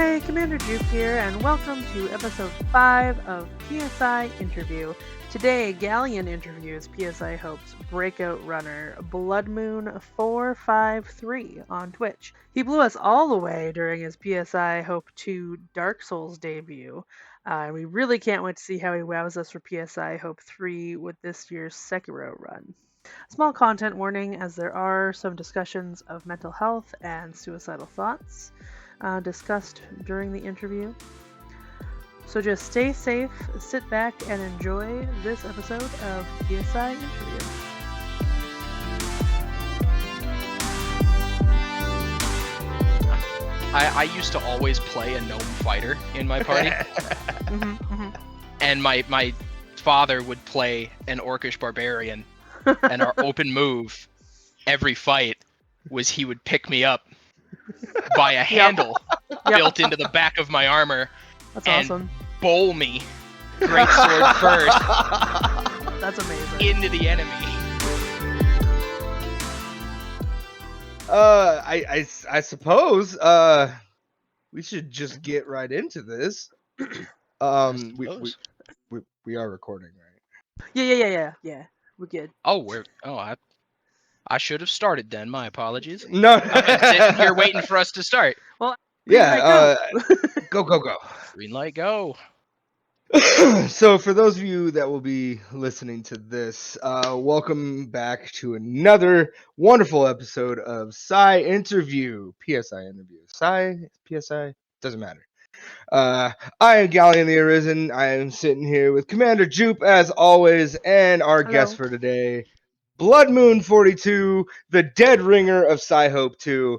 Hey, Commander Juke here, and welcome to episode 5 of PSI Interview. Today, Galleon interviews PSI Hope's breakout runner, Bloodmoon 453 on Twitch. He blew us all away during his PSI Hope 2 Dark Souls debut. And we really can't wait to see how he wows us for PSI Hope 3 with this year's Sekiro run. Small content warning, as there are some discussions of mental health and suicidal thoughts discussed during the interview. So just stay safe, sit back, and enjoy this episode of PSI Interview. I used to always play a gnome fighter in my party, and my father would play an orcish barbarian, and our open move every fight was he would pick me up by a handle built into the back of my armor. That's and awesome. Bowl me, great sword first, That's amazing. into the enemy. I suppose we should just get right into this. We are recording, right? Yeah. We're good. I should have started then. My apologies. No, I've been sitting here waiting for us to start. Well, yeah, go. Green light, go. So for those of you that will be listening to this, welcome back to another wonderful episode of PSI Interview. PSI, doesn't matter. I am Galleon the Arisen. I am sitting here with Commander Jupe as always, and our guest for today, Bloodmoon 42, the dead ringer of Sci-Hope 2,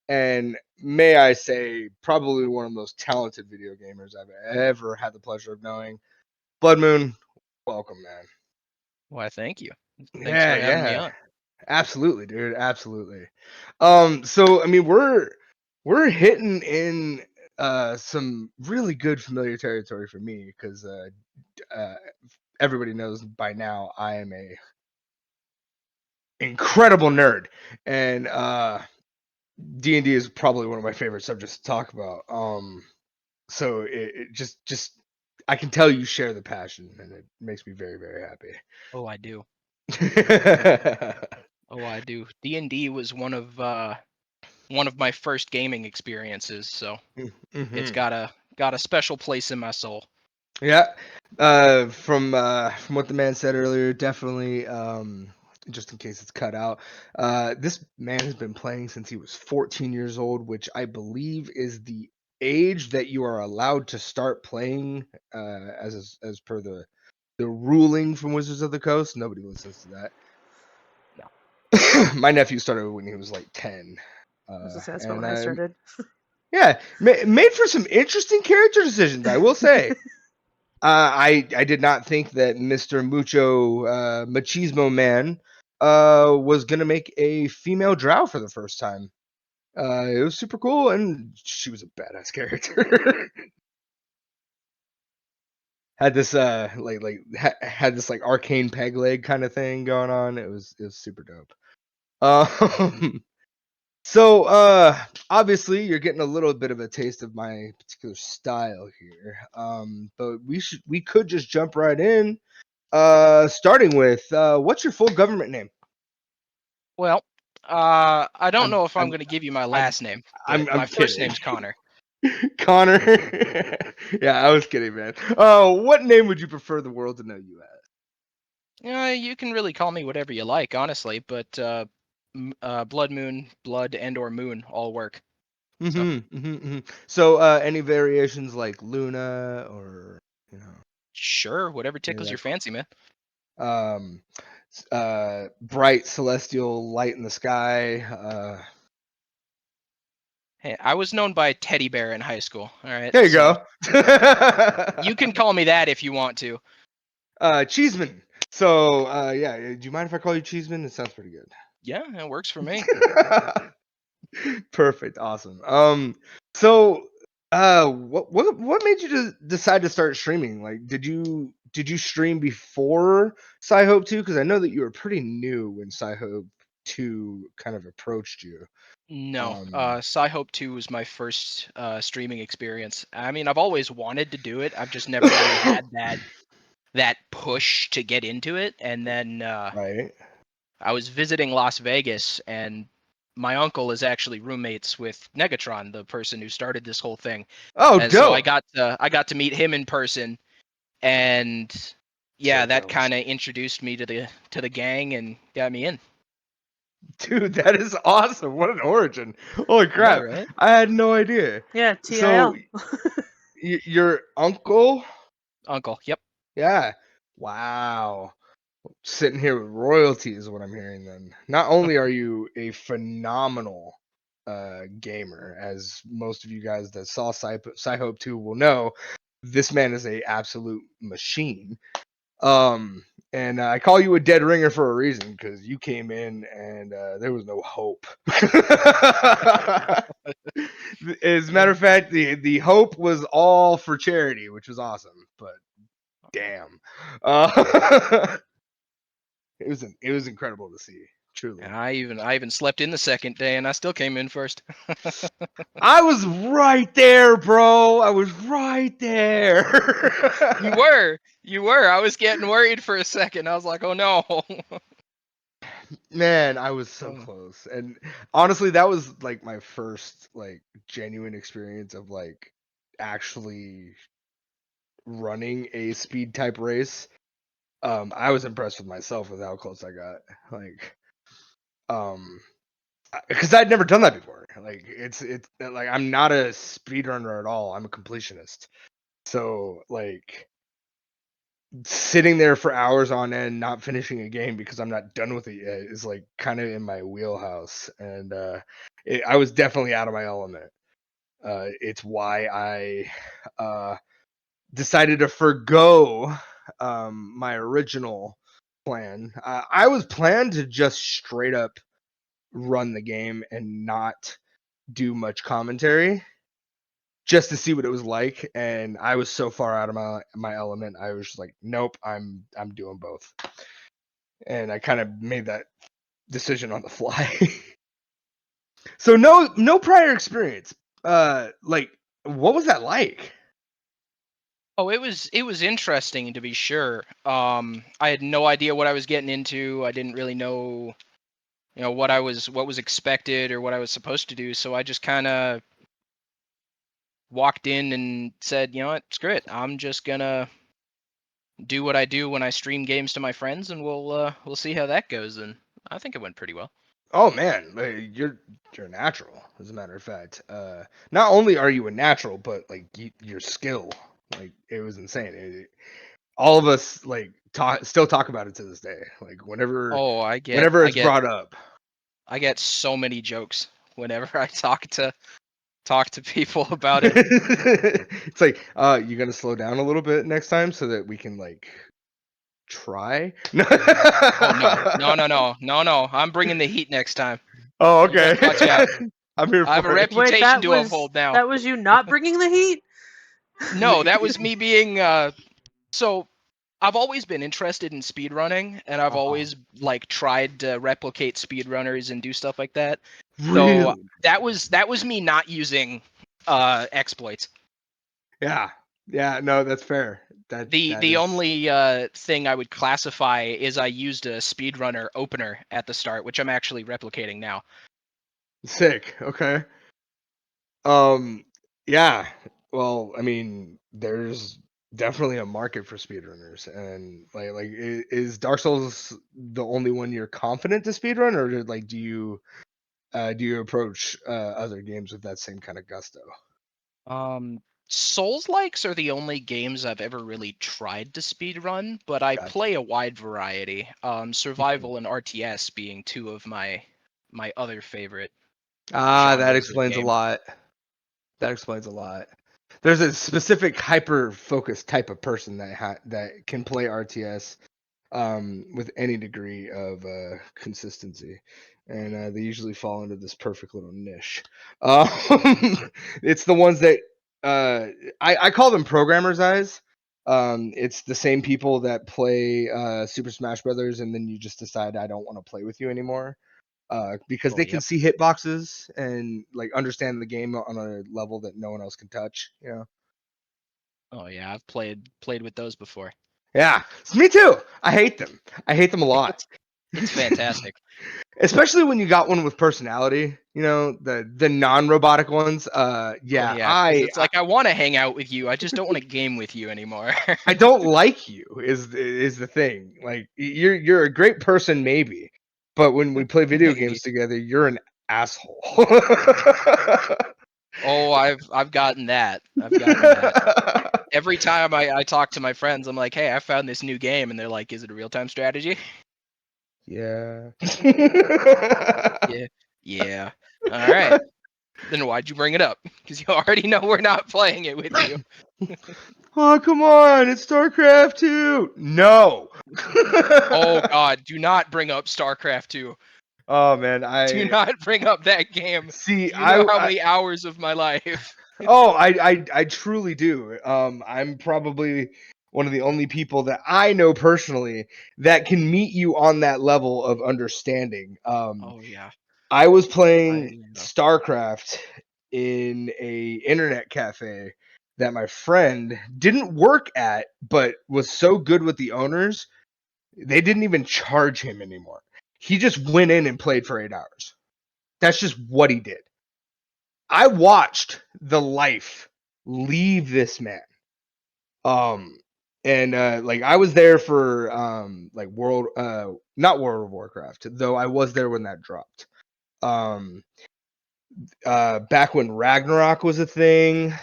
and may I say, probably one of the most talented video gamers I've ever had the pleasure of knowing. Bloodmoon, welcome, man. Why, thank you. Thanks for having me on. Absolutely, dude. Absolutely. So I mean, we're hitting in some really good familiar territory for me because everybody knows by now I am a incredible nerd, and D&D is probably one of my favorite subjects to talk about. So it just I can tell you share the passion, and it makes me very, very happy. Oh, I do. Oh, I do. D&D was one of my first gaming experiences, so it's got a special place in my soul. Yeah. From what the man said earlier, definitely. Just in case it's cut out, this man has been playing since he was 14 years old, which I believe is the age that you are allowed to start playing, as per the ruling from Wizards of the Coast. Nobody listens to that. No. My nephew started when he was like 10. That's when I started. Yeah, made for some interesting character decisions, I will say. I did not think that Mr. Mucho Machismo Man was gonna make a female drow for the first time. It was super cool, and she was a badass character. Had this had this like arcane peg leg kind of thing going on. It was super dope. So obviously you're getting a little bit of a taste of my particular style here. But we could just jump right in. Starting with what's your full government name? Well, I don't know if I'm going to give you my last name. But my first name's Connor. Connor. Yeah, I was kidding, man. What name would you prefer the world to know you as? You can really call me whatever you like, honestly, but Blood Moon, Blood, and/or Moon all work. So any variations like Luna or Sure, whatever tickles your fancy, man. Bright celestial light in the sky. Hey, I was known by Teddy Bear in high school. All right. There you go. You can call me that if you want to. Cheeseman. So yeah, do you mind if I call you Cheeseman? It sounds pretty good. Yeah, it works for me. Perfect. Awesome. So what made you decide to start streaming? Like, did you stream before Sci-Hope 2? Because I know that you were pretty new when Sci-Hope 2 kind of approached you. No, Sci-Hope 2 was my first streaming experience. I mean, I've always wanted to do it. I've just never really had that push to get into it. And then Right. I was visiting Las Vegas, and my uncle is actually roommates with Negatron, the person who started this whole thing. Oh, And so I dope. got to meet him in person, and yeah, So that jealous. kind of introduced me to the gang and got me in. Dude, that is awesome. What an origin. Holy crap. right? I had no idea. Yeah, So TIL. your uncle? Uncle, yep. Yeah. Wow. Sitting here with royalty is what I'm hearing then. Not only are you a phenomenal gamer, as most of you guys that saw Sci-Hope 2 will know, this man is a absolute machine. And I call you a dead ringer for a reason, because you came in and there was no hope. As a matter of fact, the hope was all for charity, which was awesome. But damn, it was incredible to see. Truly, And I even slept in the second day, and I still came in first. I was right there, bro. I was right there. You were. I was getting worried for a second. I was like, oh no. Man, I was so close. And honestly, that was like my first like genuine experience of like actually running a speed type race. I was impressed with myself with how close I got. Like, because I'd never done that before. Like, it's like I'm not a speedrunner at all. I'm a completionist. So like sitting there for hours on end, not finishing a game because I'm not done with it yet is like kind of in my wheelhouse. And I was definitely out of my element. It's why I decided to forgo my original plan. I was planned to just straight up run the game and not do much commentary just to see what it was like, and I was so far out of my element. I was just like, nope, I'm doing both. And I kind of made that decision on the fly. So no prior experience. Like, what was that like? Oh, it was interesting to be sure. I had no idea what I was getting into. I didn't really know, what was expected or what I was supposed to do. So I just kind of walked in and said, you know what, screw it. I'm just gonna do what I do when I stream games to my friends, and we'll see how that goes. And I think it went pretty well. Oh man, you're a natural. As a matter of fact, not only are you a natural, but like your skill, like it was insane. All of us like still talk about it to this day. Like whenever Oh, it's brought up. I get so many jokes whenever I talk to people about it. It's like, you gonna slow down a little bit next time so that we can like try? Oh no! I'm bringing the heat next time. Oh, You better okay. watch out. I'm here I have a for it. Wait, reputation to uphold now. that was you not bringing the heat? No, that was me being so I've always been interested in speedrunning, and I've always like tried to replicate speedrunners and do stuff like that. So Really? that was me not using exploits. Yeah. Yeah, no, that's fair. That The is only thing I would classify is I used a speedrunner opener at the start, which I'm actually replicating now. sick. Okay. Um, yeah. Well, I mean, there's definitely a market for speedrunners, and is Dark Souls the only one you're confident to speedrun, or like do you approach other games with that same kind of gusto? Souls-likes are the only games I've ever really tried to speedrun, but I Gotcha. play a wide variety. Survival and RTS being two of my other favorite That genres of explains a game. lot. That explains a lot. There's a specific hyper-focused type of person that can play RTS with any degree of consistency, and they usually fall into this perfect little niche. Um, it's the ones that I call them programmers' eyes. It's the same people that play Super Smash Brothers, and then you just decide I don't want to play with you anymore. because they can see hitboxes and like understand the game on a level that no one else can touch. You know. Oh yeah, I've played with those before. Yeah, me too. I hate them. I hate them a lot. It's fantastic. Especially when you got one with personality, you know, the non-robotic ones. Yeah, Oh, yeah, because it's like I want to hang out with you. I just don't want to game with you anymore. I don't like you is the thing. Like you're a great person maybe, but when we play video games together, you're an asshole. Oh, I've gotten that. I've gotten that. Every time I talk to my friends, I'm like, "Hey, I found this new game," and they're like, "Is it a real-time strategy?" Yeah. Yeah. Yeah. All right. Then why'd you bring it up? Because you already know we're not playing it with you. Oh, come on, it's StarCraft 2. No. Oh God, do not bring up StarCraft 2. Oh man, Do not bring up that game. see. Do you know how many hours of my life? Oh, I truly do. I'm probably one of the only people that I know personally that can meet you on that level of understanding. Oh yeah. I was playing I StarCraft in a internet cafe that my friend didn't work at, but was so good with the owners, they didn't even charge him anymore. He just went in and played for 8 hours. That's just what he did. I watched the life leave this man. And like I was there for like not World of Warcraft, though I was there when that dropped. Um Back when Ragnarok was a thing,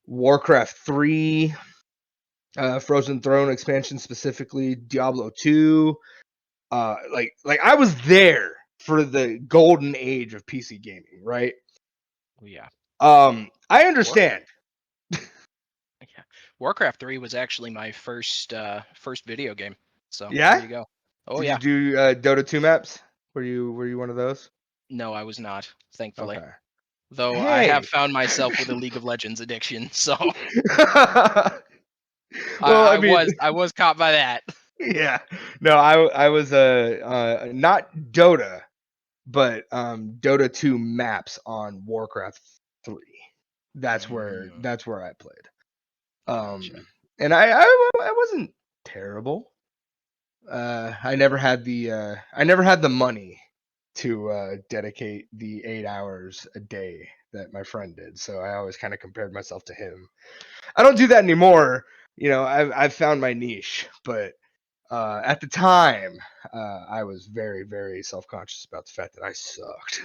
Warcraft 3, Frozen Throne expansion specifically, Diablo 2, like I was there for the golden age of PC gaming, right? yeah. I understand. Yeah. Warcraft 3 was actually my first video game. So there Yeah? you go. Oh Did you yeah. do Dota 2 maps? Were you one of those? No, I was not, thankfully. Okay. Though I have Hey. found myself with a League of Legends addiction, so Well, I I mean, was caught by that. yeah. No, I was not Dota, but Dota 2 maps on Warcraft 3. That's where I played. Gotcha. And I wasn't terrible. I never had the money to dedicate the 8 hours a day that my friend did. So I always kind of compared myself to him. I don't do that anymore. You know, I've found my niche, but at the time, I was very, very self-conscious about the fact that I sucked.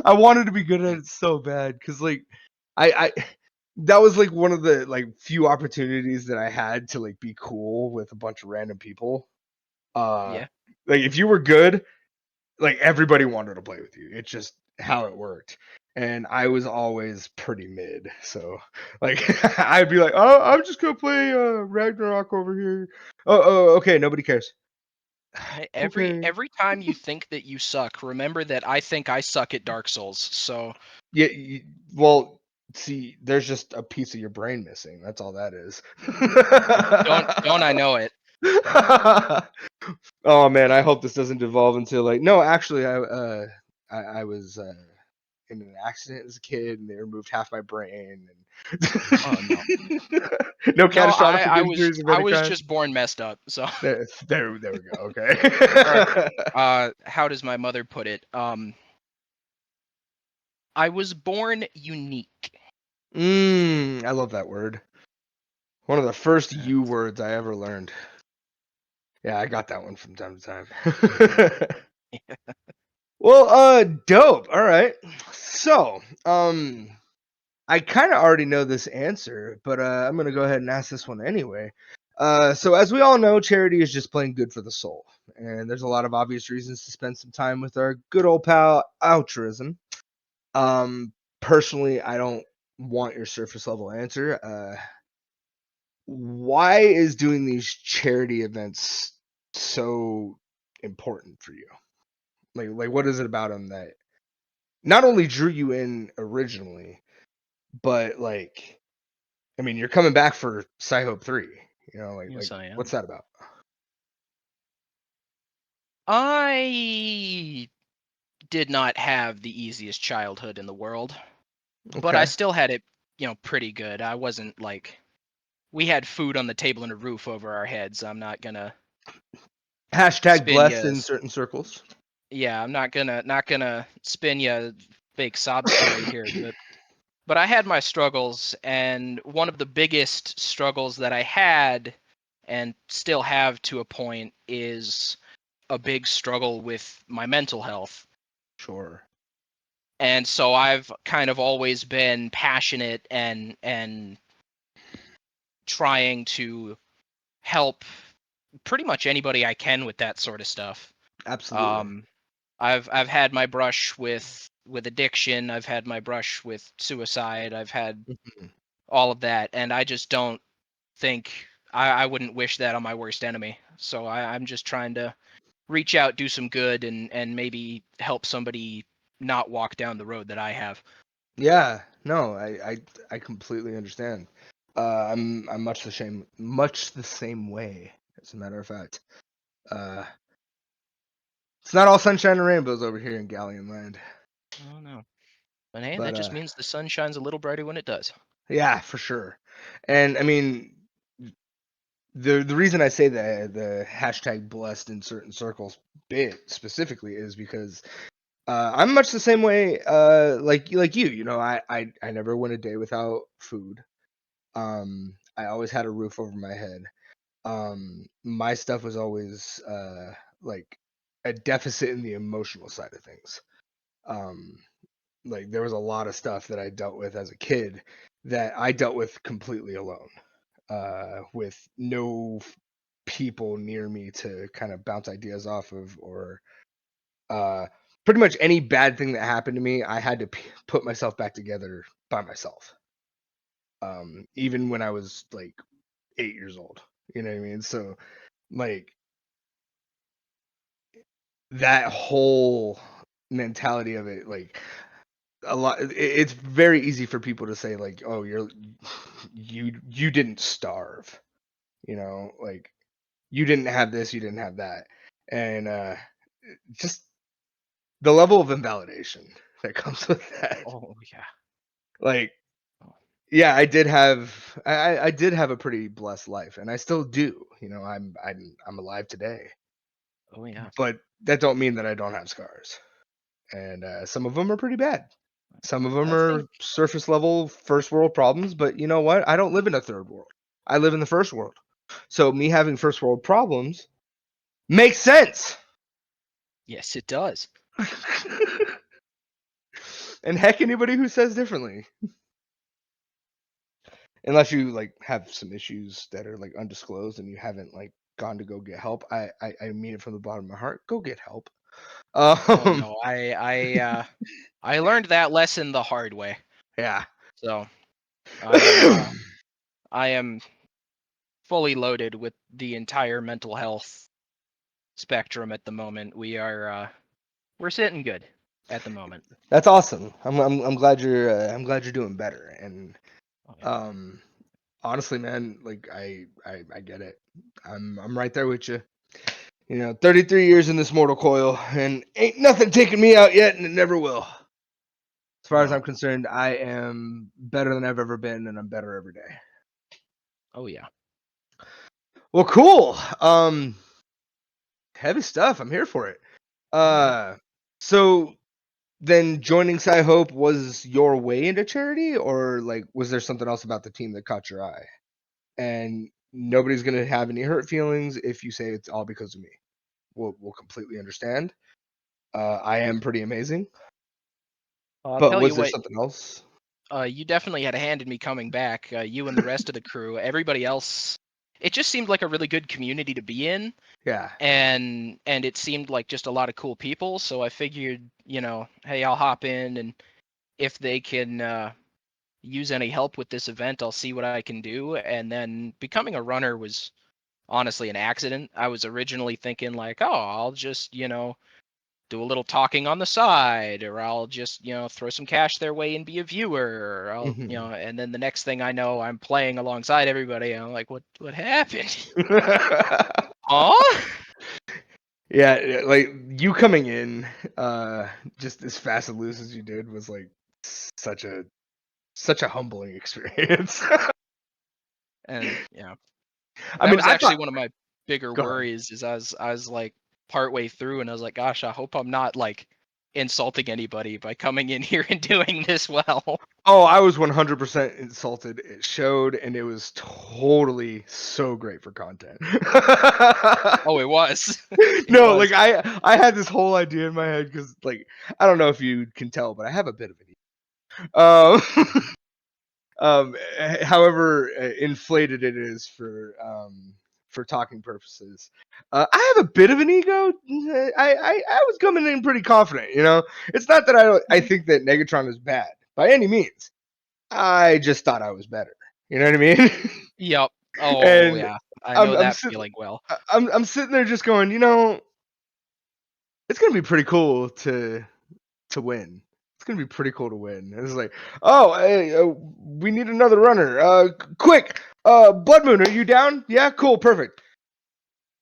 I wanted to be good at it so bad because, like, I that was like one of the like few opportunities that I had to like be cool with a bunch of random people. Uh, Yeah. like if you were good, like everybody wanted to play with you. It's just how it worked. And I was always pretty mid, so like I'd be like, "Oh, I'm just gonna play Ragnarok over here." Oh, okay, nobody cares. Okay. Every time you think that you suck, remember that I think I suck at Dark Souls. So Yeah. Well, see, there's just a piece of your brain missing. That's all that is. don't I know it? Oh man, I hope this doesn't devolve into like no. Actually, I was in an accident as a kid, and they removed half my brain. And Oh no. no No, catastrophic injuries of I any was kind. just born messed up. So There we go. or Okay. how does my mother put it? I was born unique. I love that word. One of the first U words I ever learned. Yeah, I got that one from time to time. Well, dope. All right. So, I kind of already know this answer, but I'm gonna go ahead and ask this one anyway. So as we all know, charity is just plain good for the soul, and there's a lot of obvious reasons to spend some time with our good old pal altruism. Personally, I don't want your surface level answer. Why is doing these charity events so important for you? Like what is it about them that not only drew you in originally, but like, I mean, you're coming back for Sci-Hope 3. You know, like Yes, I am. what's that about? I did not have the easiest childhood in the world, but I Okay. still had it, pretty good. I wasn't like we had food on the table and a roof over our heads. I'm not gonna Hashtag spin blessed you. in certain circles. Yeah, I'm not gonna spin you a fake sob story here, but I had my struggles, and one of the biggest struggles that I had and still have to a point is a big struggle with my mental health. Sure. And so I've kind of always been passionate and trying to help pretty much anybody I can with that sort of stuff. Absolutely. Um, I've had my brush with addiction. I've had my brush with suicide. I've had Mhm. all of that, and I just don't think I wouldn't wish that on my worst enemy. So I'm just trying to reach out, do some good, and maybe help somebody not walk down the road that I have. Yeah. No, I completely understand. I'm much the same way. As a matter of fact, uh, it's not all sunshine and rainbows over here in Galleon Land. Oh no. But hey, that But just means the sun shines a little brighter when it does. yeah, for sure. And I mean, the reason I say the hashtag blessed in certain circles bit specifically is because I'm much the same way. Like you, I never went a day without food. I always had a roof over my head. My stuff was always like a deficit in the emotional side of things. Um, like there was a lot of stuff that I dealt with as a kid that I dealt with completely alone, with no people near me to kind of bounce ideas off of, or uh, pretty much any bad thing that happened to me, I had to put myself back together by myself. Even when I was like 8 years old, you know what I mean? So like that whole mentality of it, like it's very easy for people to say like, oh, you didn't starve, like you didn't have this, you didn't have that, and just the level of invalidation that comes with that. Oh yeah. Like, Oh, yeah, I did have a pretty blessed life, and I still do. I'm alive today, oh yeah. but that don't mean that I don't have scars, and some of them are pretty bad. Some of them I are think surface level first world problems, but you know what? I don't live in a third world. I live in the first world. So me having first world problems makes sense. yes, it does. And heck, anybody who says differently, unless you like have some issues that are like undisclosed and you haven't like gone to go get help, I mean it from the bottom of my heart. Go get help. Oh Um, no, I learned that lesson the hard way. yeah. So I am uh, I am fully loaded with the entire mental health spectrum at the moment. We're sitting good at the moment. That's awesome. I'm glad you're doing better. And Oh yeah. um, honestly, man, like I get it. I'm right there with you. 33 years in this mortal coil, and ain't nothing taking me out yet, and it never will. As far as No. I'm concerned, I am better than I've ever been, and I'm better every day. Oh yeah. Well, cool. Heavy stuff. I'm here for it. Oh yeah. So then joining Sci Hope was your way into charity, or like was there something else about the team that caught your eye? And nobody's gonna have any hurt feelings if you say it's all because of me. We'll completely understand. I am pretty amazing, I'll but tell was you there what. something else? You definitely had a hand in me coming back. You and the rest of the crew, everybody else. It just seemed like a really good community to be in, Yeah. and it seemed like just a lot of cool people. So I figured, hey, I'll hop in, and if they can use any help with this event, I'll see what I can do. And then becoming a runner was honestly an accident. I was originally thinking like, oh, I'll just, do a little talking on the side, or I'll just, throw some cash their way and be a viewer, or I'll, Hmm. and then the next thing I know, I'm playing alongside everybody. And I'm like, what happened? Huh? Yeah, like you coming in just as fast and loose as you did was like such a humbling experience. And yeah, I that mean, was I actually thought. one of my bigger Go ahead. worries. Is I was like partway through, and I was like, gosh, I hope I'm not like insulting anybody by coming in here and doing this well. Oh, I was 100% insulted. It showed, and it was totally so great for content. Oh, it was. It No, was. like I had this whole idea in my head because like I don't know if you can tell, but I have a bit of an ego. However inflated it is for talking purposes. I have a bit of an ego. I was coming in pretty confident, you know. It's not that I think that Negatron is bad by any means. I just thought I was better. You know what I mean? Yep. Oh And yeah, I I'm know I'm that sitting feeling well. I'm sitting there just going, you know, it's gonna be pretty cool to win. It's gonna be pretty cool to win. And it's like, oh, hey, we need another runner. Quick, Bloodmoon, are you down? Yeah, cool, perfect.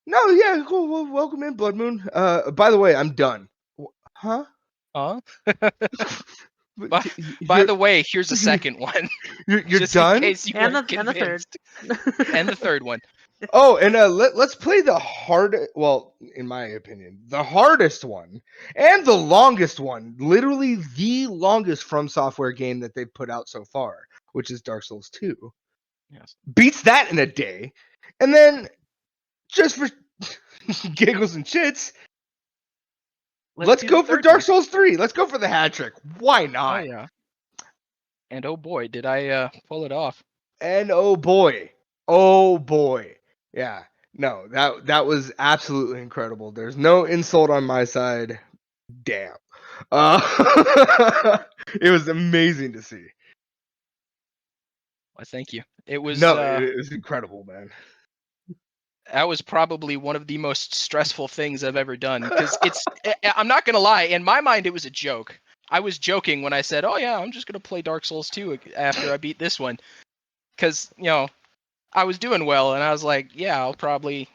No, yeah, cool. Well, welcome in, Bloodmoon. By the way, I'm done. Huh? Huh? But By, by You're the way, here's a second one, you're just in done? case you And weren't the third. convinced. And the third one. Oh, and let's play the well, in my opinion, the hardest one and the longest one, literally the longest From Software game that they've put out so far, which is Dark Souls 2. Yes. Beats that in a day. And then just for giggles and shits, let's Do the go for third Dark one. Souls 3. Let's go for the hat trick. Why Oh not? yeah. And oh boy, did I pull it off. And oh boy. Oh boy. Yeah. No, that was absolutely incredible. There's no insult on my side. Damn. It was amazing to see. Well, thank you. It was No, it was incredible, man. that was probably one of the most stressful things I've ever done because I'm not gonna lie, in my mind it was a joke. I was joking when I said, "Oh yeah, I'm just gonna play Dark Souls 2 after I beat this one," because I was doing well, and I was like, "Yeah, I'll probably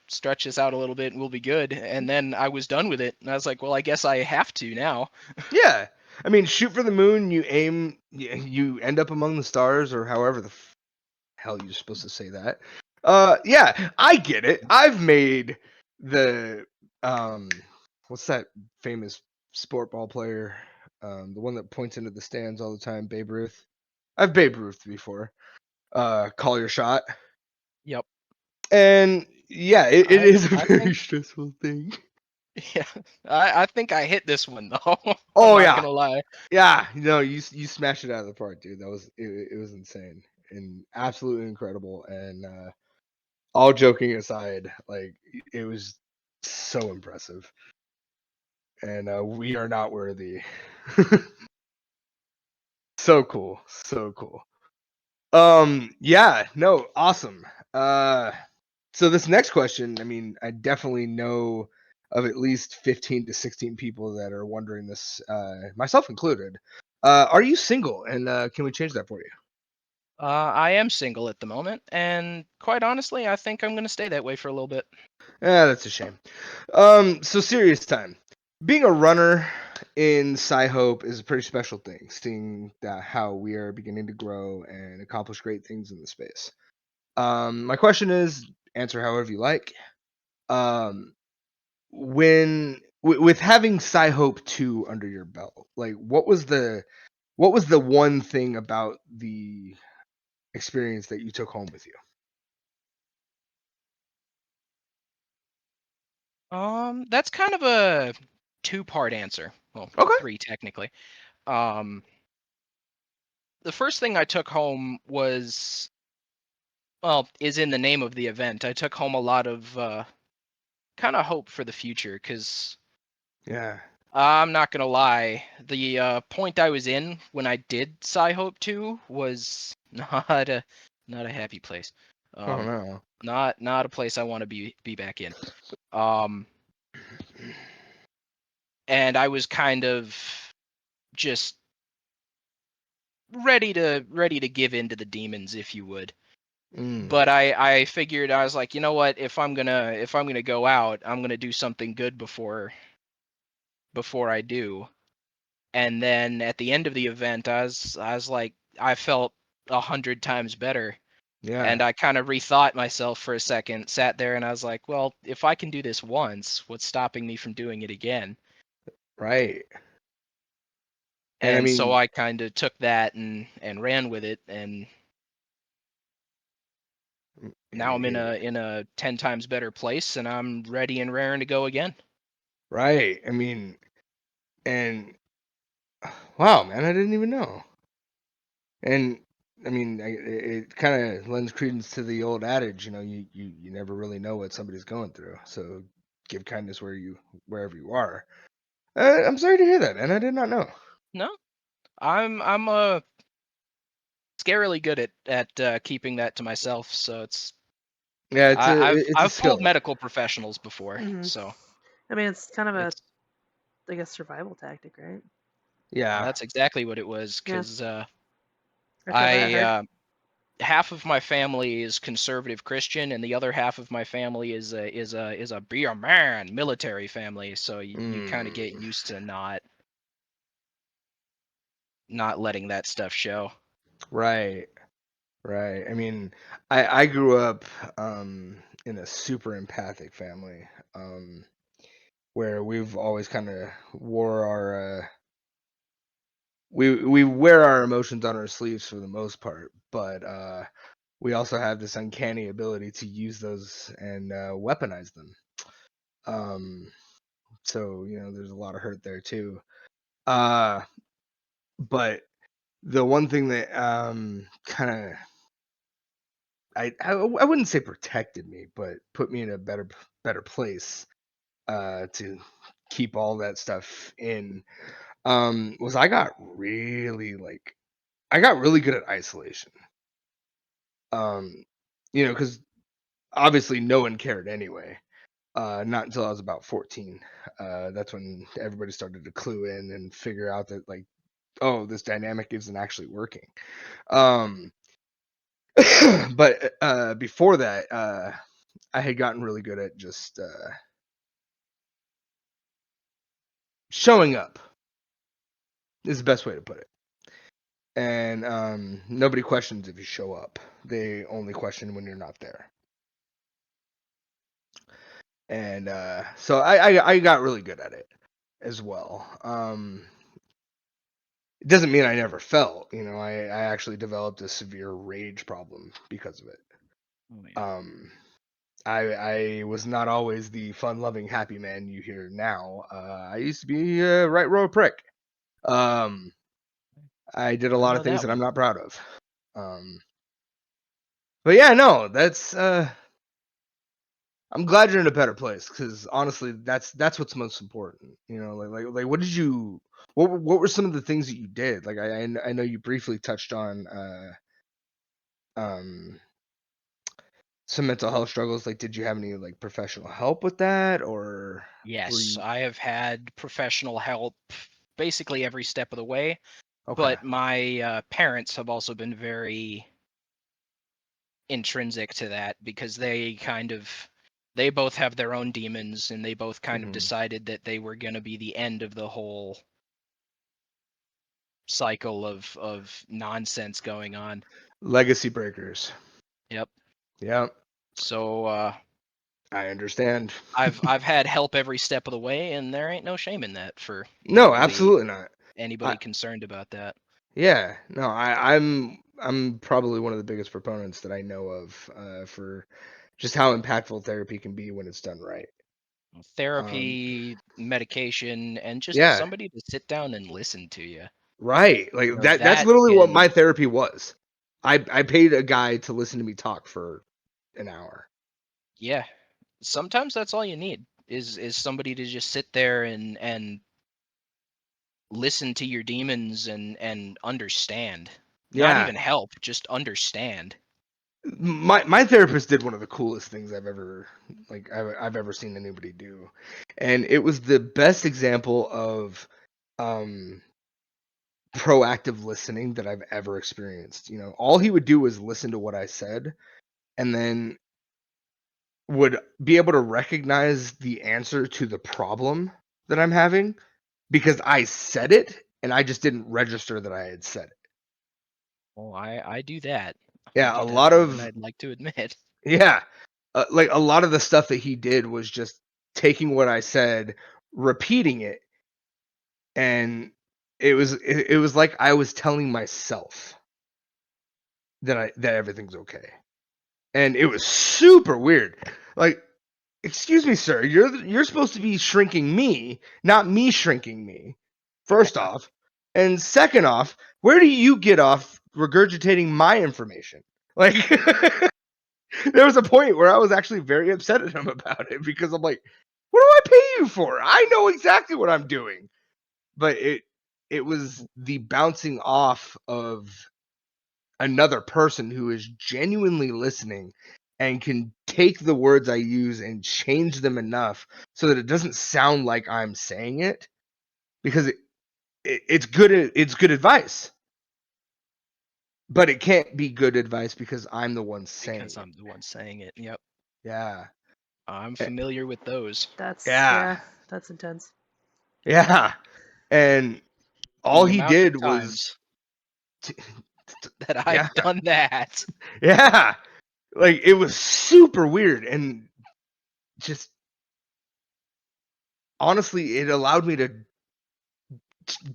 stretch this out a little bit, and we'll be good." And then I was done with it, and I was like, "Well, I guess I have to now." Yeah. I mean, shoot for the moon, you aim, you end up among the stars, or however the hell you're supposed to say that. Yeah, I get it. I've made the what's that famous sport ball player, the one that points into the stands all the time, Babe Ruth. I've Babe Ruth before. Call your shot, Yep. and yeah, it I is a I very think stressful thing. yeah, I think I hit this one though. I'm Oh not yeah, gonna lie. yeah. No, you smashed it out of the park, dude. That was it was insane and absolutely incredible. And all joking aside, like it was so impressive, and we are not worthy. So cool, so cool. Yeah, no, awesome. So this next question, I mean, I definitely know of at least 15 to 16 people that are wondering this, myself included. Are you single, and can we change that for you? I am single at the moment, and quite honestly, I think I'm gonna stay that way for a little bit. That's a shame. So serious time. Being a runner in Sci-Hope is a pretty special thing, seeing how we are beginning to grow and accomplish great things in the space. My question is, answer however you like. Um, with having Sci-Hope 2 under your belt, like what was the one thing about the experience that you took home with you? That's kind of a two-part answer. Well, Okay. three technically. Um, the first thing I took home was, well, is in the name of the event. I took home a lot of kind of hope for the future, because Yeah. I'm not gonna lie, the point I was in when I did Sci-Hope 2 was not a happy place. Oh Um, no. not a place I want to be back in. Um, and I was kind of just ready to give in to the demons, if you would. But I figured, I was like, you know what, if I'm gonna go out, I'm gonna do something good before I do. And then at the end of the event, I was like, I felt 100 times better. Yeah. And I kind of rethought myself for a second, sat there, and I was like, well, if I can do this once, what's stopping me from doing it again? Right. And I And so mean, I kind of took that and ran with it, and now I'm in a 10 times better place, and I'm ready and raring to go again. right. I mean, and wow, man, I didn't even know. And I mean, it kind of lends credence to the old adage, you never really know what somebody's going through. So give kindness wherever you are. I'm sorry to hear that, man. I did not know. No, I'm scarily good at keeping that to myself. So Yeah, it's a I've fooled skill. medical professionals before, Mhm. so I mean, it's kind of a, it's I guess, survival tactic, right? Yeah, that's exactly what it was. Yeah, Because I feel that I hard. half of my family is conservative Christian, and the other half of my family is a be a man military family. So you kind of get mm, used to not letting that stuff show. right, right. I mean, I grew up in a super empathic family, where we've always kind of wore our we wear our emotions on our sleeves for the most part, but we also have this uncanny ability to use those and weaponize them. Um, so there's a lot of hurt there too. Uh, but the one thing that kind of I wouldn't say protected me, but put me in a better place to keep all that stuff in was I got really good at isolation. Um, because obviously no one cared anyway. Not until I was about 14. That's when everybody started to clue in and figure out that, like, oh, this dynamic isn't actually working. Um, but before that, I had gotten really good at just showing up. Is the best way to put it. And nobody questions if you show up. They only question when you're not there. And so I got really good at it as well. It doesn't mean I never felt. I actually developed a severe rage problem because of it. Oh, yeah. I was not always the fun-loving, happy man you hear now. I used to be a right row prick. Um, I did a I lot of know things that that I'm one. not proud of. Um, but yeah, no, that's I'm glad you're in a better place because honestly, that's what's most important. Like what were some of the things that you did? Like I know you briefly touched on um some mental health struggles. Like, did you have any like professional help with that, or were Yes, you I have had professional help basically every step of the way, okay? but my parents have also been very intrinsic to that because they both have their own demons, and they both kind of Hmm. decided that they were going to be the end of the whole cycle of nonsense going on. Legacy breakers. Yep. Yeah, So I understand. I've had help every step of the way, and there ain't no shame in that for No, absolutely not. I anybody concerned about that. Yeah, no, I'm probably one of the biggest proponents that I know of for just how impactful therapy can be when it's done right. Um, Therapy, medication, and just yeah, somebody to sit down and listen to you. right. Like that's That literally what my can, therapy was. I paid a guy to listen to me talk for an hour. yeah. Sometimes that's all you need is somebody to just sit there and listen to your demons and understand. Not Yeah, even help, just understand. my therapist did one of the coolest things I've ever seen anybody do, and it was the best example of um proactive listening that I've ever experienced. All he would do was listen to what I said and then would be able to recognize the answer to the problem that I'm having because I said it and I just didn't register that I had said it. Well, I do that. I Yeah, do a that lot more than of I'd like to admit. yeah, like a lot of the stuff that he did was just taking what I said, repeating it, and it was like I was telling myself that everything's okay. And it was super weird. Like, excuse me, sir, you're supposed to be shrinking me, not me shrinking me. First off, and second off, where do you get off regurgitating my information? Like, there was a point where I was actually very upset at him about it because I'm like, what do I pay you for? I know exactly what I'm doing. But it was the bouncing off of another person who is genuinely listening and can take the words I use and change them enough so that it doesn't sound like I'm saying it because it's good advice, but it can't be good advice because I'm the one saying Because it. I'm the one saying it. Yep. Yeah. I'm Eh, familiar with those. Yeah. That's intense. Yeah. And all The he amount did of was times t- that yeah. I've done that. Yeah. Like it was super weird and just honestly it allowed me to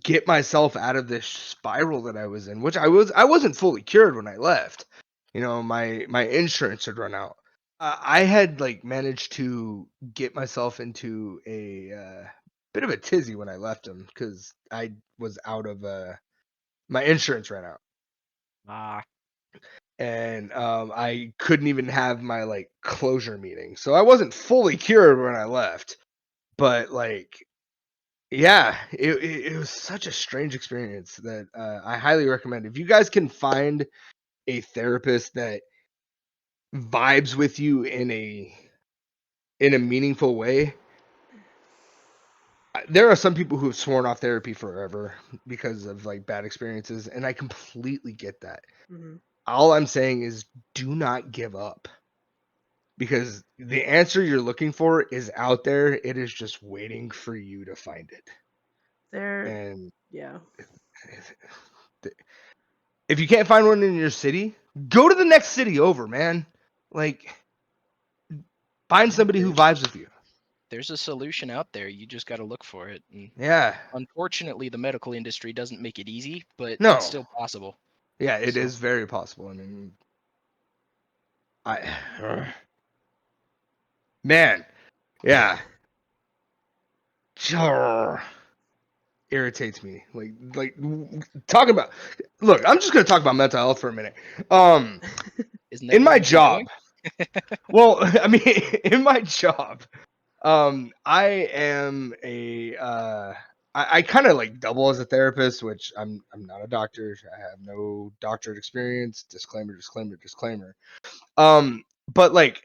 get myself out of this spiral that I was in, which I wasn't fully cured when I left. You know, my insurance had run out. I had like managed to get myself into a bit of a tizzy when I left him because I was out of my insurance ran out, Ah, and I couldn't even have my like closure meeting, so I wasn't fully cured when I left. But like yeah, it was such a strange experience that I highly recommend. If you guys can find a therapist that vibes with you in a meaningful way, there are some people who have sworn off therapy forever because of like bad experiences, and I completely get that. Hmm. All I'm saying is do not give up because the answer you're looking for is out there. It is just waiting for you to find it. There, And yeah. if you can't find one in your city, go to the next city over, man. Like, find somebody who vibes with you. there's a solution out there. You just got to look for it. And Yeah. unfortunately, the medical industry doesn't make it easy, but it's No. still possible. Yeah, it So is very possible. I mean, I man, yeah. Irritates me. Like talking about look, I'm just gonna talk about mental health for a minute. isn't that In what my we've been job, doing? well, I mean, in my job, I am a I kind of like double as a therapist, which I'm not a doctor. I have no doctorate experience. Disclaimer, disclaimer, disclaimer. But like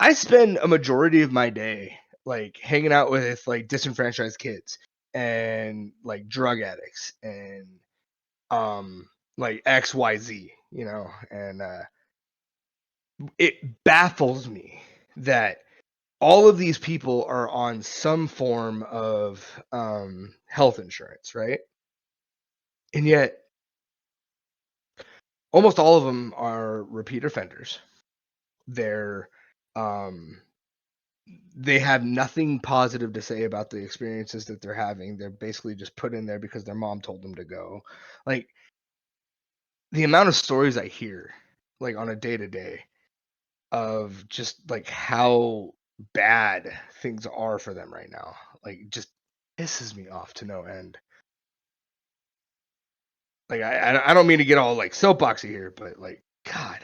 I spend a majority of my day like hanging out with like disenfranchised kids and like drug addicts and like XYZ, you know, and it baffles me that all of these people are on some form of health insurance, right? And yet almost all of them are repeat offenders. They're um they have nothing positive to say about the experiences that they're having. They're basically just put in there because their mom told them to go. Like the amount of stories I hear like on a day to day of just like how bad things are for them right now. Like just pisses me off to no end. Like I don't mean to get all like soapboxy here, but like God,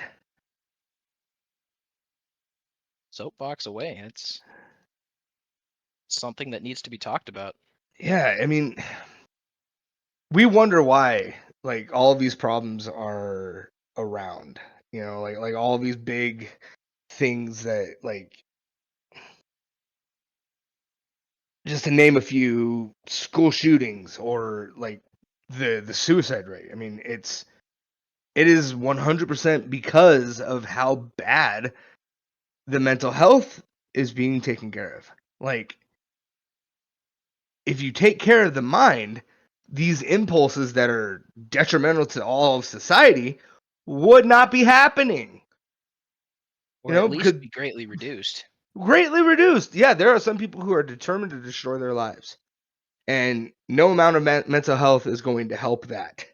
Soapbox away. It's something that needs to be talked about. yeah. I mean, we wonder why like all of these problems are around. You know, like all these big things that like just to name a few, school shootings or like the suicide rate. I mean, it is 100% because of how bad the mental health is being taken care of. Like, if you take care of the mind, these impulses that are detrimental to all of society would not be happening. Or at least be greatly reduced. Greatly reduced. Yeah, there are some people who are determined to destroy their lives. And no amount of mental health is going to help that.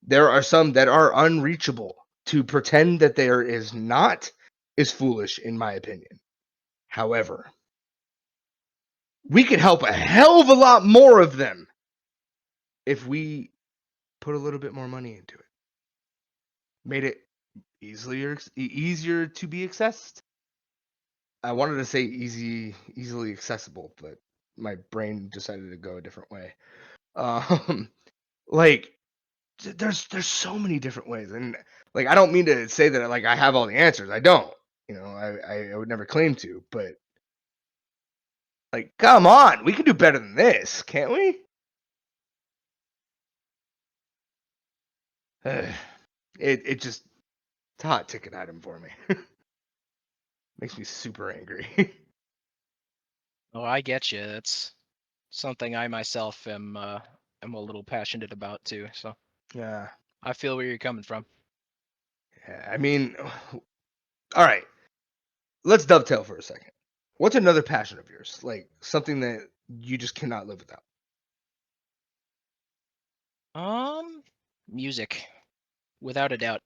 There are some that are unreachable. To pretend that there is not is foolish, in my opinion. However, we could help a hell of a lot more of them if we put a little bit more money into it. Made it easier to be accessed. I wanted to say easily accessible, but my brain decided to go a different way. Like, there's so many different ways, and like, I don't mean to say that like I have all the answers. I don't. I would never claim to, but like, come on, we can do better than this, can't we? It just, it's a hot ticket item for me. Makes me super angry. Oh, I get you. That's something I myself am a little passionate about too. So Yeah. I feel where you're coming from. I mean, all right. Let's dovetail for a second. What's another passion of yours? Like something that you just cannot live without? Music, without a doubt.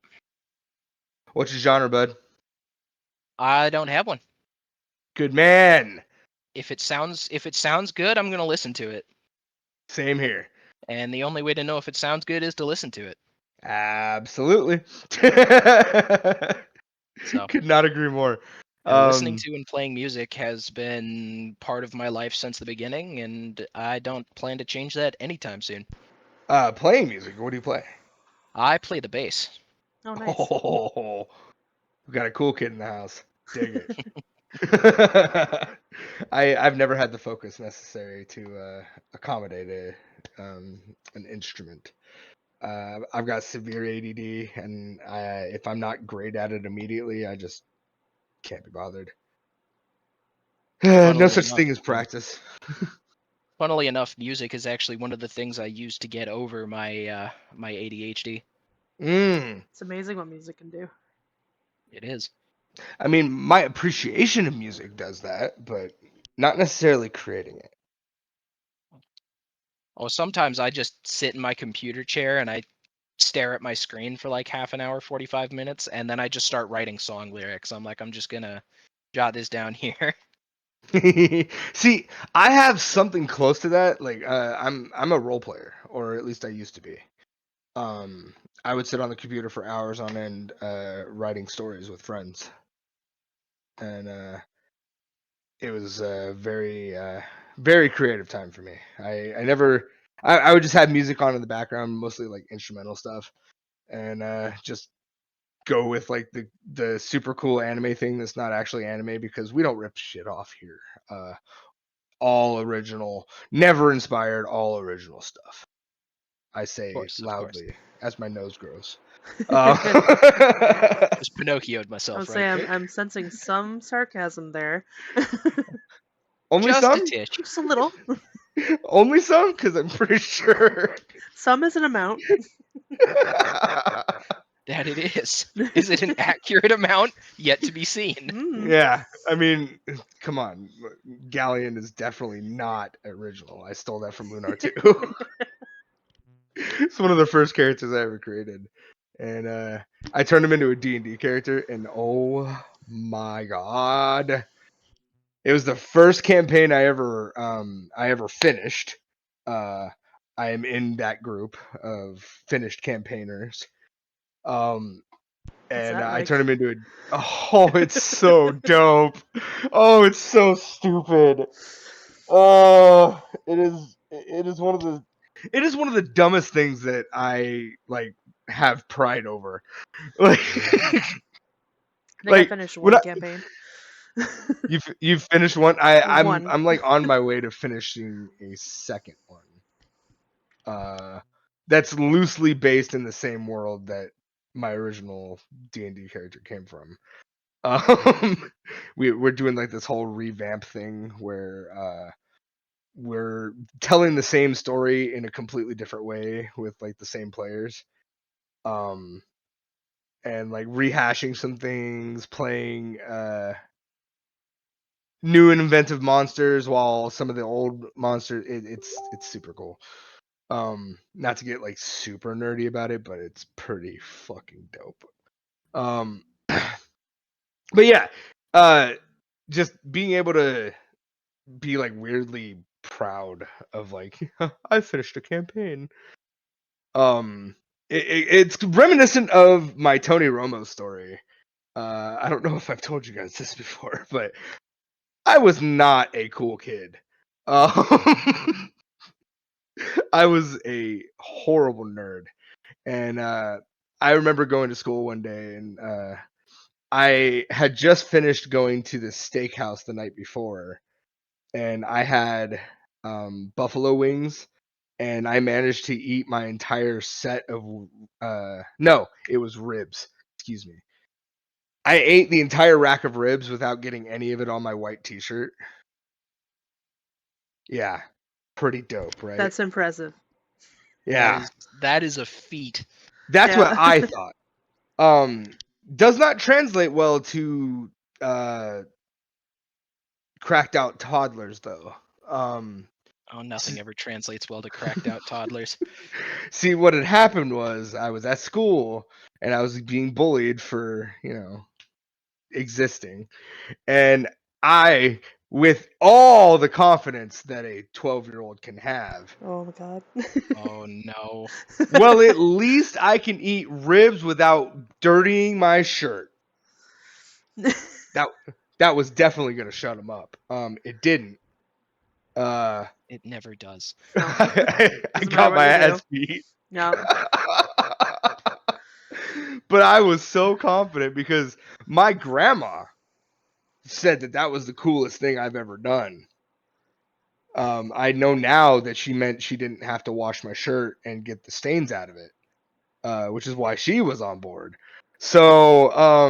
What's your genre, bud? I don't have one. Good man. If it sounds good, I'm gonna listen to it. Same here. And the only way to know if it sounds good is to listen to it. Absolutely. So Could not agree more. and listening to and playing music has been part of my life since the beginning, and I don't plan to change that anytime soon. Playing music. What do you play? I play the bass. Oh, nice. Oh, we got a cool kid in the house. Dig it. I've never had the focus necessary to accommodate an instrument. I've got severe ADD, and if I'm not great at it immediately, I just can't be bothered. No Funnily such enough, thing as practice. funnily enough, music is actually one of the things I use to get over my my ADHD. It's amazing what music can do. It is. I mean, my appreciation of music does that, but not necessarily creating it. Oh, sometimes I just sit in my computer chair and I stare at my screen for like half an hour, 45 minutes, and then I just start writing song lyrics. I'm like, I'm just gonna jot this down here. See, I have something close to that. Like, I'm a role player, or at least I used to be. I would sit on the computer for hours on end, writing stories with friends, and it was a very creative time for me. I would just have music on in the background, mostly like instrumental stuff, and just go with like the super cool anime thing that's not actually anime, because we don't rip shit off here. All original, never inspired, all original stuff. I say Of course. loudly as my nose grows. Just Pinocchio'd I myself would right say quick. I'm sensing some sarcasm there. Only Just a some? tish. Just a little. Only some? Because I'm pretty sure. Some is an amount. That it is. Is it an accurate amount? Yet to be seen. Yeah, I mean, come on. Galleon is definitely not original. I stole that from Lunar too. It's one of the first characters I ever created, and I turned him into a D&D character, and oh my god, it was the first campaign I ever finished. I am in that group of finished campaigners. What's And that I like? turned him into a. Oh, it's so dope. Oh, it's so stupid. Oh, it is. It is one of the. It is one of the dumbest things that I like have pride over. Like, I think I like finished when one campaign. you've finished one. I'm One. I'm like on my way to finishing a second one. That's loosely based in the same world that my original D&D character came from. We're doing like this whole revamp thing where we're telling the same story in a completely different way with like the same players. And like rehashing some things, playing new and inventive monsters while some of the old monsters it's super cool. Not to get like super nerdy about it, but it's pretty fucking dope. But yeah, just being able to be like weirdly proud of like I finished a campaign. It's reminiscent of my Tony Romo story. I don't know if I've told you guys this before, but I was not a cool kid. I was a horrible nerd, and I remember going to school one day, and I had just finished going to the steakhouse the night before, and I had buffalo wings, and I managed to eat my entire set of no, it was ribs. Excuse me. I ate the entire rack of ribs without getting any of it on my white t-shirt. Yeah, pretty dope, right? That's impressive. Yeah, that is a feat. that's what I thought. Does not translate well to cracked out toddlers though. Nothing ever translates well to cracked out toddlers. See, what had happened was I was at school and I was being bullied for, existing. And I, with all the confidence that a 12-year-old can have. Oh my god. Oh no. Well, at least I can eat ribs without dirtying my shirt. That was definitely going to shut him up. It didn't. It never does. No. I got my ass beat. Yeah. But I was so confident because my grandma said that was the coolest thing I've ever done. I know now that she meant she didn't have to wash my shirt and get the stains out of it, which is why she was on board. So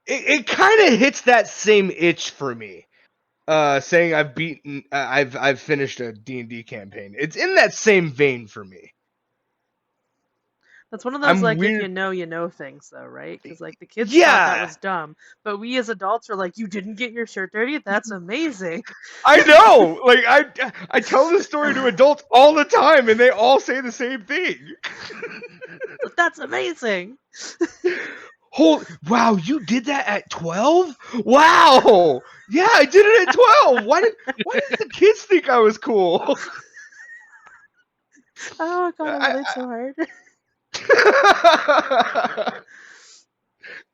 it kind of hits that same itch for me. Saying I've finished a D&D campaign. It's in that same vein for me. That's one of those, like, weird. if you know things, though, right? Because, like, the kids thought that was dumb, but we as adults are like, you didn't get your shirt dirty? That's amazing. I know! Like, I tell this story to adults all the time, and they all say the same thing. That's amazing! Wow, you did that at 12? Wow! Yeah, I did it at 12! Why did the kids think I was cool? Oh god, I relate so hard.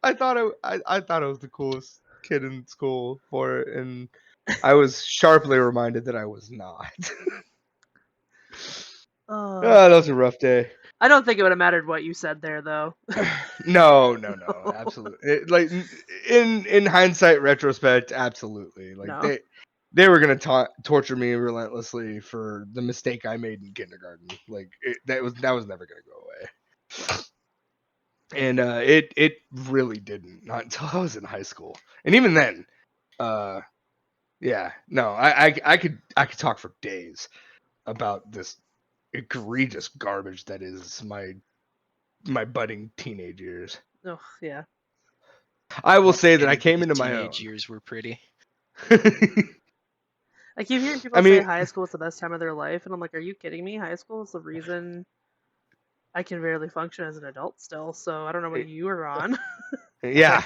I thought I was the coolest kid in school for it, and I was sharply reminded that I was not. That was a rough day. I don't think it would have mattered what you said there, though. No, absolutely. Like in hindsight, retrospect, absolutely. Like No. they were gonna torture me relentlessly for the mistake I made in kindergarten. Like that was never gonna go away. And it really didn't, not until I was in high school. And even then, yeah, no, I could talk for days about this egregious garbage that is my budding teenage years. Oh, yeah. I will say that I came into my own. Teenage years were pretty. I keep hearing people say high school is the best time of their life, and I'm like, are you kidding me? High school is the reason I can barely function as an adult still, so I don't know what you were on. Yeah.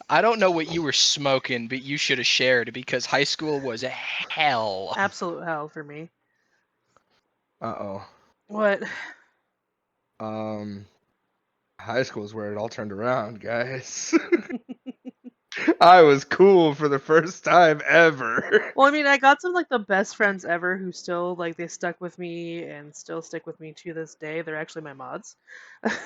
I don't know what you were smoking, but you should have shared because high school was hell. Absolute hell for me. Uh-oh. What? High school is where it all turned around, guys. I was cool for the first time ever. Well, I mean, I got some, like, the best friends ever who still, like, they stuck with me and still stick with me to this day. They're actually my mods.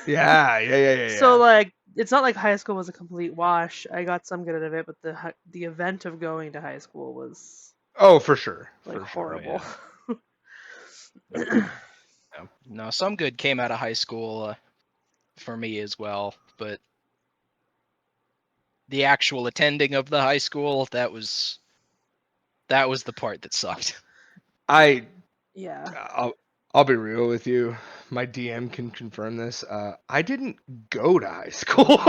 Yeah. So, like, it's not like high school was a complete wash. I got some good out of it, but the event of going to high school was... Oh, for sure. Like, for horrible. Sure. No, some good came out of high school. for me as well, but the actual attending of the high school, that was the part that sucked. Yeah. I'll be real with you. My DM can confirm this. I didn't go to high school.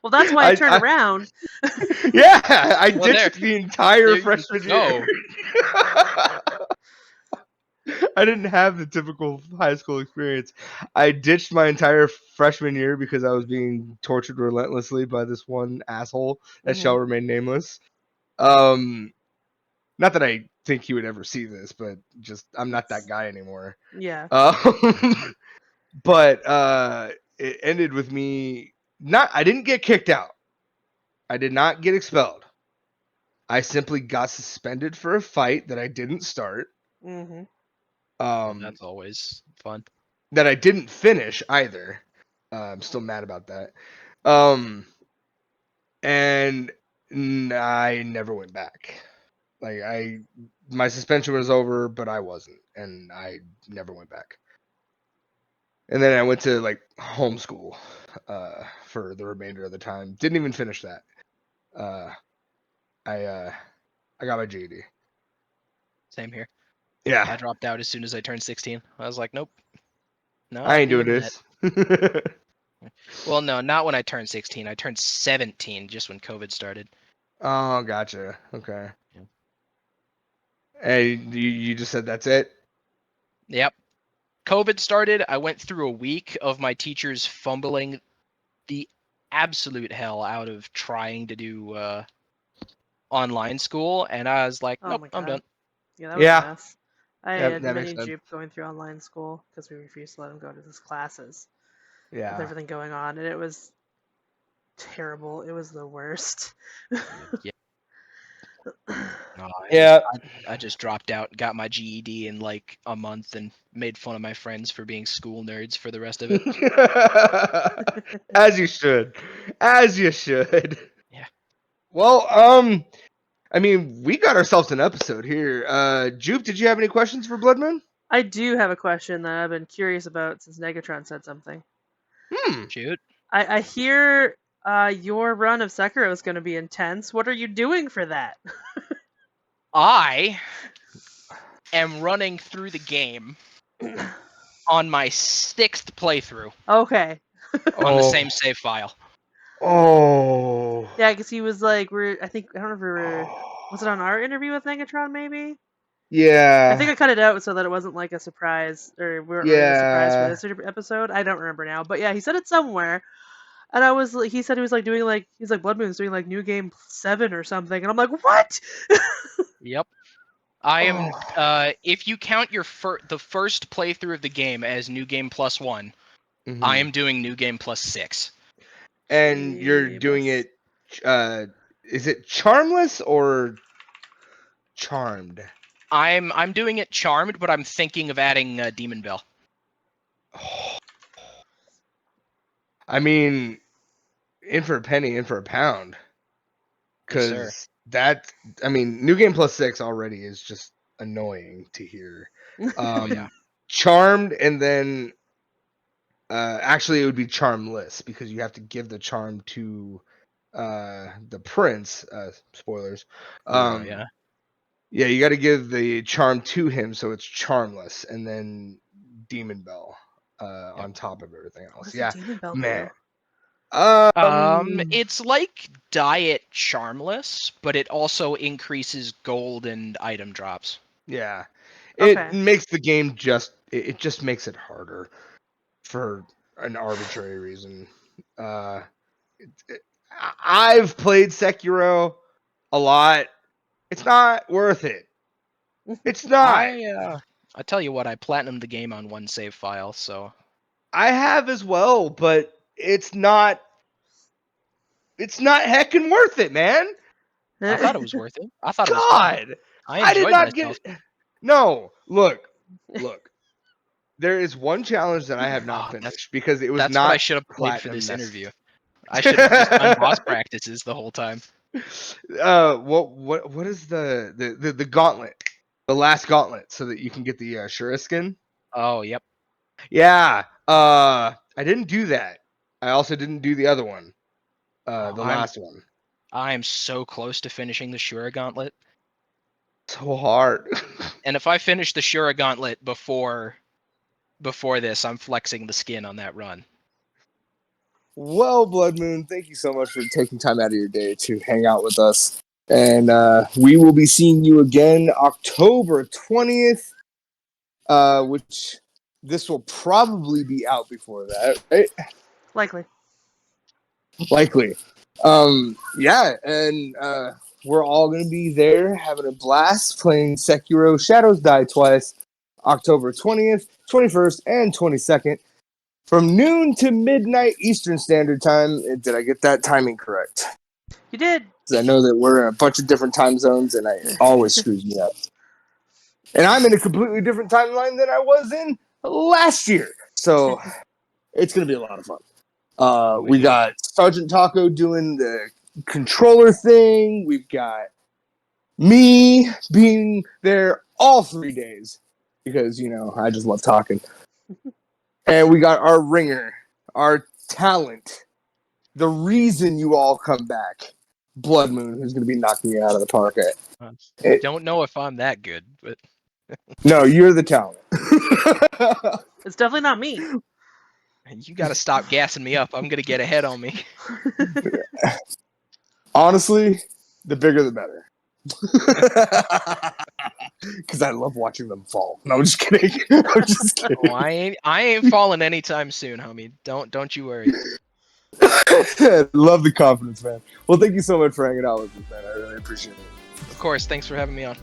Well, that's why I turned I around. yeah, I Well, ditched the entire there you freshman go. year. I didn't have the typical high school experience. I ditched my entire freshman year because I was being tortured relentlessly by this one asshole that shall remain nameless. Not that I think he would ever see this, but just I'm not that guy anymore. Yeah. But it ended with me I didn't get kicked out. I did not get expelled. I simply got suspended for a fight that I didn't start. Mhm. That's always fun. That I didn't finish either. I'm still mad about that. And I never went back. Like my suspension was over, but I wasn't, and I never went back. And then I went to like homeschool for the remainder of the time. Didn't even finish that. I got my GED. Same here. Yeah, I dropped out as soon as I turned 16. I was like, nope, I not ain't doing doing that. this. Well, no, not when I turned 16. I turned 17 just when COVID started. Oh, gotcha. Okay. Yeah. Hey, you just said that's it? Yep. COVID started. I went through a week of my teachers fumbling the absolute hell out of trying to do online school, and I was like, Oh nope, my I'm done. god. Yeah, that was a Yeah. mess. I Yeah, had that makes many sense. Jupe going through online school because we refused to let him go to his classes with Yeah. everything going on, and it was terrible. It was the worst. Yeah. No, Yeah. I just dropped out, got my GED in like a month, and made fun of my friends for being school nerds for the rest of it. As you should. As you should. Yeah. Well, I mean, we got ourselves an episode here. Jupe, did you have any questions for Bloodmoon? I do have a question that I've been curious about since Negatron said something. Shoot. I hear your run of Sekiro is going to be intense. What are you doing for that? I am running through the game on my 6th playthrough Okay. on the Oh. same save file. Oh. Yeah, because he was like, I think, I don't know if we were, was it on our interview with Negatron maybe? I think Yeah. I cut it out so that it wasn't like a surprise, or we weren't really a surprise for Yeah. this episode. I don't remember now, but yeah, he said it somewhere, and I was, he said he was like doing like, he's like Bloodmoon's doing like New Game 7 or something, and I'm like, what? Yep. I am. Oh. If you count the first playthrough of the game as New Game +1, I Mhm. am doing New Game +6. And you're doing Jeebus. it is it charmless or charmed? I'm doing it charmed, but I'm thinking of adding Demon Bell. I mean, in for a penny, in for a pound. Yes, sir. Because I mean, New Game +6 already is just annoying to hear. Oh yeah. Charmed, and then actually it would be charmless because you have to give the charm to the prince. Spoilers. Oh yeah. Yeah, you got to give the charm to him, so it's charmless, and then Demon Bell Yep. on top of everything What else. does the Yeah, Demon Bell man. do? It's like Diet Charmless, but it also increases gold and item drops. Yeah, it Okay. makes the game it just makes it harder for an arbitrary reason. I've played Sekiro a lot. It's not worth it. It's not. I tell you what, I platinumed the game on one save file, so I have as well, but it's not. It's not heckin' worth it, man. I thought it was worth it. I thought it was fun. God, I I did enjoyed not get myself. it. No, look. There is one challenge that I have not Oh, finished because it was that's what I not should have played for platinum this interview. necessary. I should have just done boss practices the whole time. What is the gauntlet? The last gauntlet, so that you can get the Shuriken. Oh, yep. Yeah, I didn't do that. I also didn't do the other one. The Oh, last one. I am so close to finishing the Shura Gauntlet. So hard. And if I finish the Shura Gauntlet before this, I'm flexing the skin on that run. Well, Bloodmoon, thank you so much for taking time out of your day to hang out with us. And we will be seeing you again October 20th, which this will probably be out before that, right? Likely. Likely. Yeah, and we're all going to be there having a blast playing Sekiro Shadows Die Twice, October 20th, 21st, and 22nd. From noon to midnight Eastern Standard Time. Did I get that timing correct? You did. Because I know that we're in a bunch of different time zones, and it always screws me up. And I'm in a completely different timeline than I was in last year. So it's going to be a lot of fun. We got Sergeant Taco doing the controller thing. We've got me being there all 3 days because, I just love talking. And we got our ringer, our talent, the reason you all come back, Bloodmoon, who's going to be knocking you out of the park. Don't know if I'm that good, but No, you're the talent. It's definitely not me. you got to stop gassing me up. I'm going to get ahead on me. Honestly, the bigger the better. Because I love watching them fall. No, I'm just kidding. I'm just kidding. Oh, I ain't falling anytime soon, homie. Don't you worry. Love the confidence, man. Well, thank you so much for hanging out with me, man. I really appreciate it. Of course, thanks for having me on.